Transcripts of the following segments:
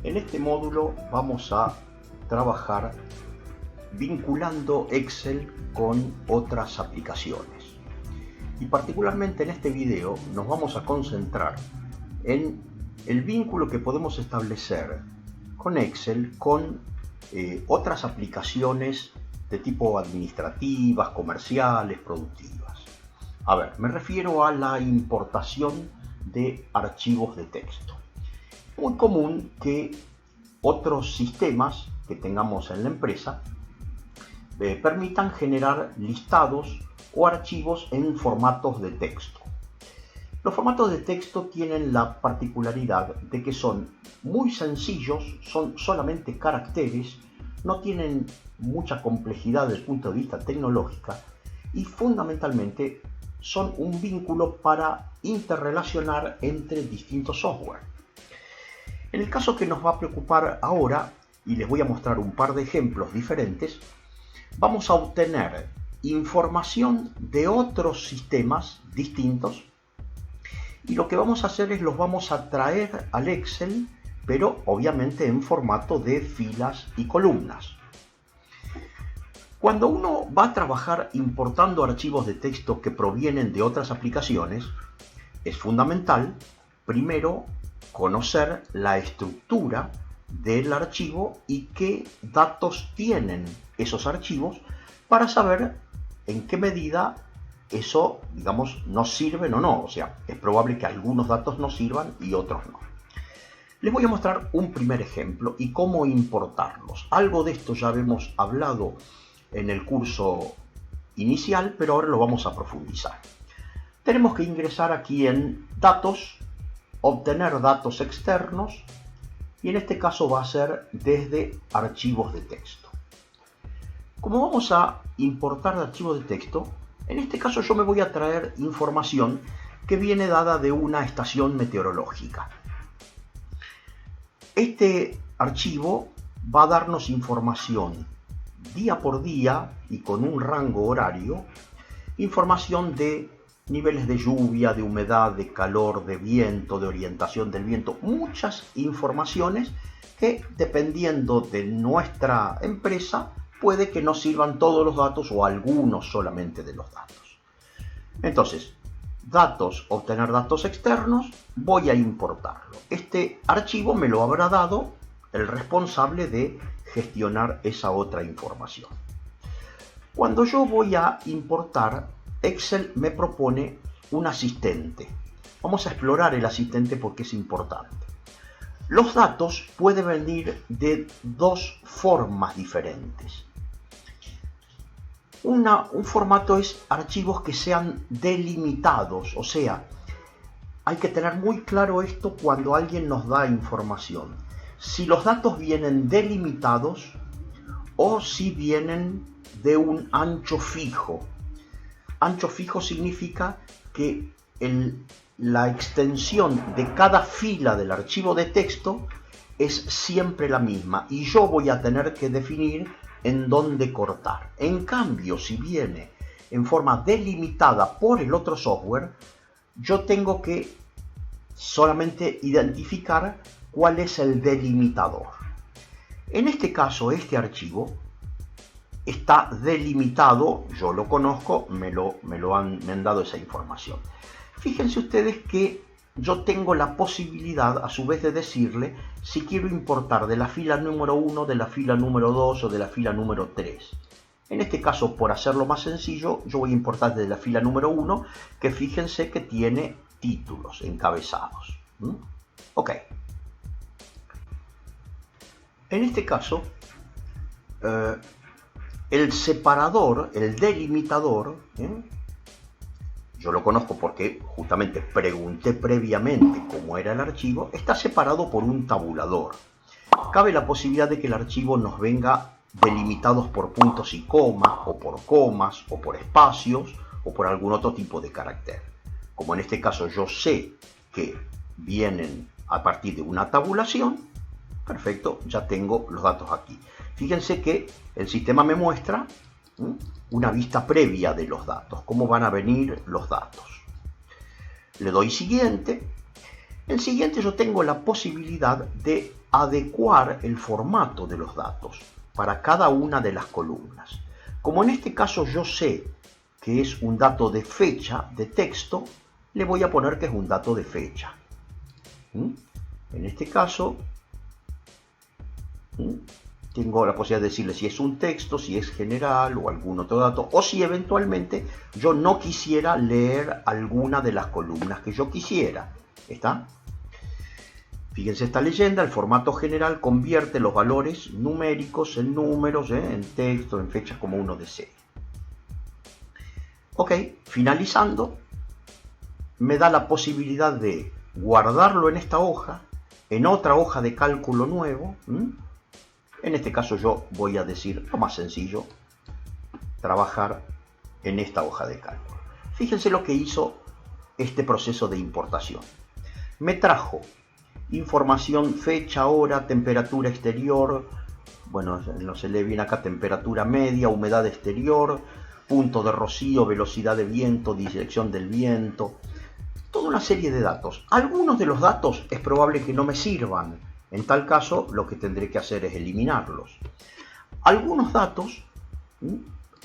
En este módulo vamos a trabajar vinculando Excel con otras aplicaciones. Y particularmente en este video nos vamos a concentrar en el vínculo que podemos establecer con Excel con otras aplicaciones de tipo administrativas, comerciales, productivas. A ver, me refiero a la importación de archivos de texto. Muy común que otros sistemas que tengamos en la empresa permitan generar listados o archivos en formatos de texto. Los formatos de texto tienen la particularidad de que son muy sencillos, son solamente caracteres, no tienen mucha complejidad desde el punto de vista tecnológico y fundamentalmente son un vínculo para interrelacionar entre distintos software. En el caso que nos va a preocupar ahora, y les voy a mostrar un par de ejemplos diferentes, vamos a obtener información de otros sistemas distintos y lo que vamos a hacer es los vamos a traer al Excel, pero obviamente en formato de filas y columnas. Cuando uno va a trabajar importando archivos de texto que provienen de otras aplicaciones, es fundamental primero conocer la estructura del archivo y qué datos tienen esos archivos para saber en qué medida eso, digamos, nos sirven o no. O sea, es probable que algunos datos nos sirvan y otros no. Les voy a mostrar un primer ejemplo y cómo importarlos. Algo de esto ya hemos hablado en el curso inicial, pero ahora lo vamos a profundizar. Tenemos que ingresar aquí en Datos, obtener datos externos, y en este caso va a ser desde archivos de texto. Como vamos a importar archivos de texto, en este caso yo me voy a traer información que viene dada de una estación meteorológica. Este archivo va a darnos información día por día y con un rango horario, información de niveles de lluvia, de humedad, de calor, de viento, de orientación del viento, muchas informaciones que dependiendo de nuestra empresa puede que nos sirvan todos los datos o algunos solamente de los datos. Entonces, datos, obtener datos externos, voy a importarlo. Este archivo me lo habrá dado el responsable de gestionar esa otra información. Cuando yo voy a importar, Excel me propone un asistente. Vamos a explorar el asistente porque es importante. Los datos pueden venir de dos formas diferentes. Un formato es archivos que sean delimitados, o sea, hay que tener muy claro esto cuando alguien nos da información. Si los datos vienen delimitados o si vienen de un ancho fijo. Ancho fijo significa que la extensión de cada fila del archivo de texto es siempre la misma y yo voy a tener que definir en dónde cortar. En cambio, si viene en forma delimitada por el otro software, yo tengo que solamente identificar cuál es el delimitador. En este caso, este archivo está delimitado, yo lo conozco, me han dado esa información. Fíjense ustedes que yo tengo la posibilidad a su vez de decirle si quiero importar de la fila número 1, de la fila número 2 o de la fila número 3. En este caso, por hacerlo más sencillo, yo voy a importar desde la fila número 1, que fíjense que tiene títulos encabezados. Ok. En este caso, el separador, el delimitador, yo lo conozco porque justamente pregunté previamente cómo era el archivo, está separado por un tabulador. Cabe la posibilidad de que el archivo nos venga delimitados por puntos y comas, o por espacios, o por algún otro tipo de carácter. Como en este caso yo sé que vienen a partir de una tabulación, perfecto, ya tengo los datos aquí. Fíjense que el sistema me muestra una vista previa de los datos, cómo van a venir los datos. Le doy siguiente. En siguiente yo tengo la posibilidad de adecuar el formato de los datos para cada una de las columnas. Como en este caso yo sé que es un dato de fecha, de texto, le voy a poner que es un dato de fecha. En este caso, tengo la posibilidad de decirle si es un texto, si es general o algún otro dato, o si eventualmente yo no quisiera leer alguna de las columnas que yo quisiera. ¿Está? Fíjense esta leyenda: el formato general convierte los valores numéricos en números, en texto, en fechas como uno desee. Ok, finalizando, me da la posibilidad de guardarlo en esta hoja, en otra hoja de cálculo nuevo. En este caso yo voy a decir lo más sencillo, trabajar en esta hoja de cálculo. Fíjense lo que hizo este proceso de importación. Me trajo información, fecha, hora, temperatura exterior, bueno, no se lee bien acá, temperatura media, humedad exterior, punto de rocío, velocidad de viento, dirección del viento, toda una serie de datos. Algunos de los datos es probable que no me sirvan. En tal caso, lo que tendré que hacer es eliminarlos. Algunos datos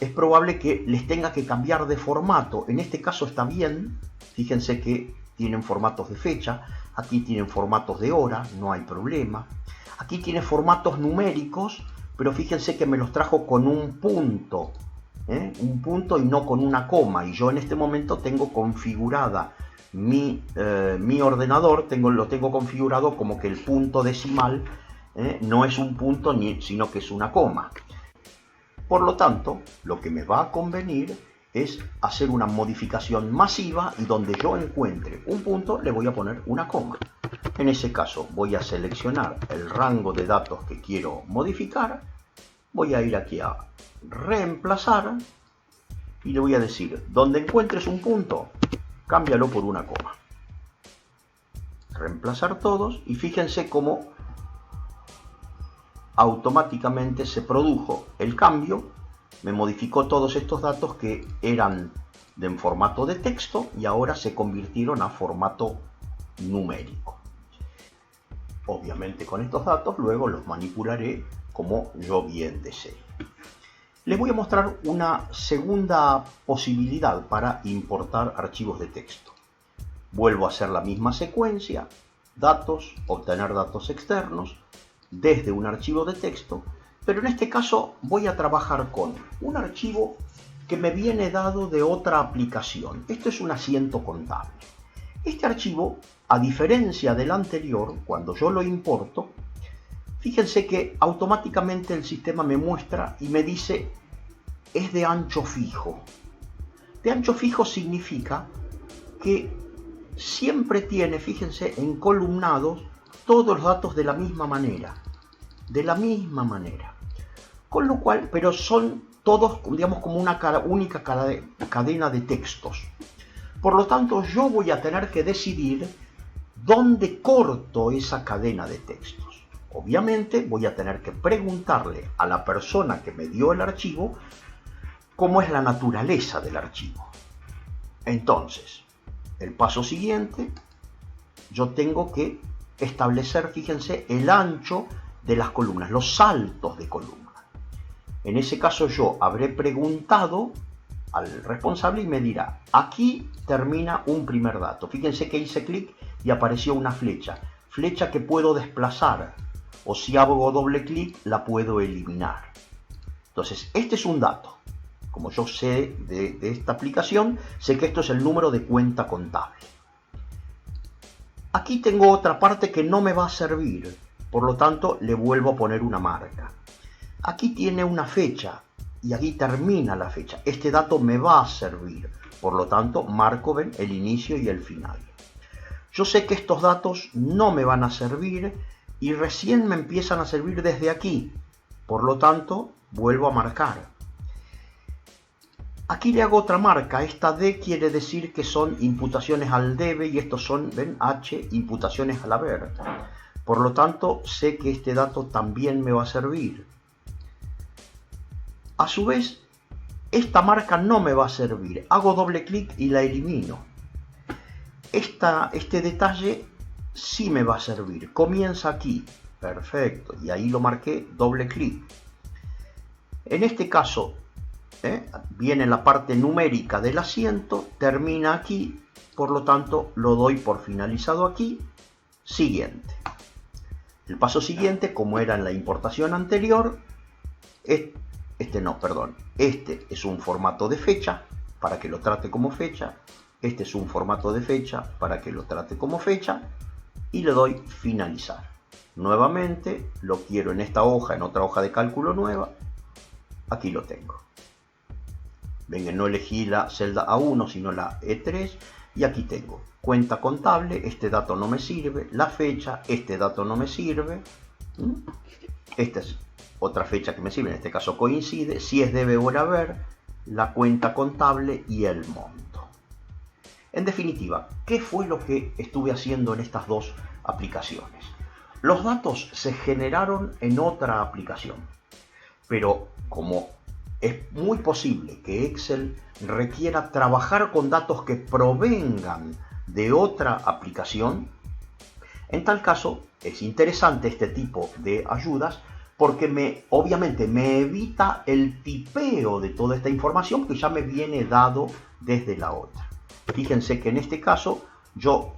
es probable que les tenga que cambiar de formato. En este caso está bien. Fíjense que tienen formatos de fecha. Aquí tienen formatos de hora, no hay problema. Aquí tiene formatos numéricos, pero fíjense que me los trajo con un punto. Un punto y no con una coma. Y yo en este momento tengo configurada mi ordenador, lo tengo configurado como que el punto decimal no es un punto, sino que es una coma. Por lo tanto, lo que me va a convenir es hacer una modificación masiva y donde yo encuentre un punto le voy a poner una coma. En ese caso voy a seleccionar el rango de datos que quiero modificar, voy a ir aquí a reemplazar y le voy a decir, donde encuentres un punto, cámbialo por una coma. Reemplazar todos y fíjense cómo automáticamente se produjo el cambio. Me modificó todos estos datos que eran en formato de texto y ahora se convirtieron a formato numérico. Obviamente con estos datos luego los manipularé como yo bien desee. Les voy a mostrar una segunda posibilidad para importar archivos de texto. Vuelvo a hacer la misma secuencia: datos, obtener datos externos desde un archivo de texto, pero en este caso voy a trabajar con un archivo que me viene dado de otra aplicación. Esto es un asiento contable. Este archivo, a diferencia del anterior, cuando yo lo importo, fíjense que automáticamente el sistema me muestra y me dice es de ancho fijo. De ancho fijo significa que siempre tiene, fíjense, encolumnados todos los datos de la misma manera. De la misma manera. Con lo cual, pero son todos, digamos, como una única cadena de textos. Por lo tanto, yo voy a tener que decidir dónde corto esa cadena de textos. Obviamente voy a tener que preguntarle a la persona que me dio el archivo cómo es la naturaleza del archivo. Entonces, el paso siguiente, yo tengo que establecer, fíjense, el ancho de las columnas, los saltos de columna. En ese caso yo habré preguntado al responsable y me dirá, aquí termina un primer dato. Fíjense que hice clic y apareció una flecha. Flecha que puedo desplazar, o si hago doble clic la puedo eliminar. Entonces, este es un dato. Como yo sé de esta aplicación, sé que esto es el número de cuenta contable. Aquí tengo otra parte que no me va a servir, por lo tanto le vuelvo a poner una marca. Aquí tiene una fecha y aquí termina la fecha. Este dato me va a servir, por lo tanto marco, ven, el inicio y el final. Yo sé que estos datos no me van a servir y recién me empiezan a servir desde aquí, por lo tanto vuelvo a marcar. Aquí le hago otra marca. Esta D quiere decir que son imputaciones al debe y estos son, ven, H, imputaciones al haber. Por lo tanto, sé que este dato también me va a servir. A su vez, esta marca no me va a servir. Hago doble clic y la elimino. Este detalle sí me va a servir. Comienza aquí. Perfecto, y ahí lo marqué, doble clic. En este caso, viene la parte numérica del asiento, termina aquí, por lo tanto lo doy por finalizado aquí, siguiente. El paso siguiente, como era en la importación anterior, este es un formato de fecha, para que lo trate como fecha, este es un formato de fecha, para que lo trate como fecha, y le doy finalizar. Nuevamente lo quiero en esta hoja, en otra hoja de cálculo nueva, aquí lo tengo. Ven que no elegí la celda A1 sino la E3 y aquí tengo cuenta contable, este dato no me sirve, la fecha, este dato no me sirve, esta es otra fecha que me sirve, en este caso coincide, si es debe o haber, la cuenta contable y el monto. En definitiva, ¿qué fue lo que estuve haciendo en estas dos aplicaciones? Los datos se generaron en otra aplicación, pero como es muy posible que Excel requiera trabajar con datos que provengan de otra aplicación, en tal caso es interesante este tipo de ayudas porque obviamente me evita el tipeo de toda esta información que ya me viene dado desde la otra. Fíjense que en este caso yo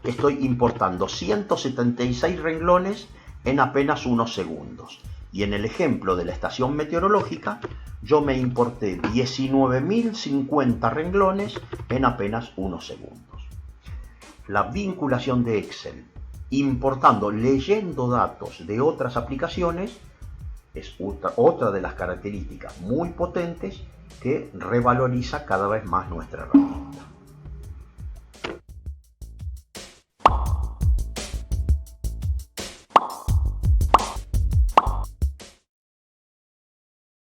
estoy importando 176 renglones en apenas unos segundos. Y en el ejemplo de la estación meteorológica, yo me importé 19.050 renglones en apenas unos segundos. La vinculación de Excel, leyendo datos de otras aplicaciones, es otra de las características muy potentes que revaloriza cada vez más nuestra herramienta.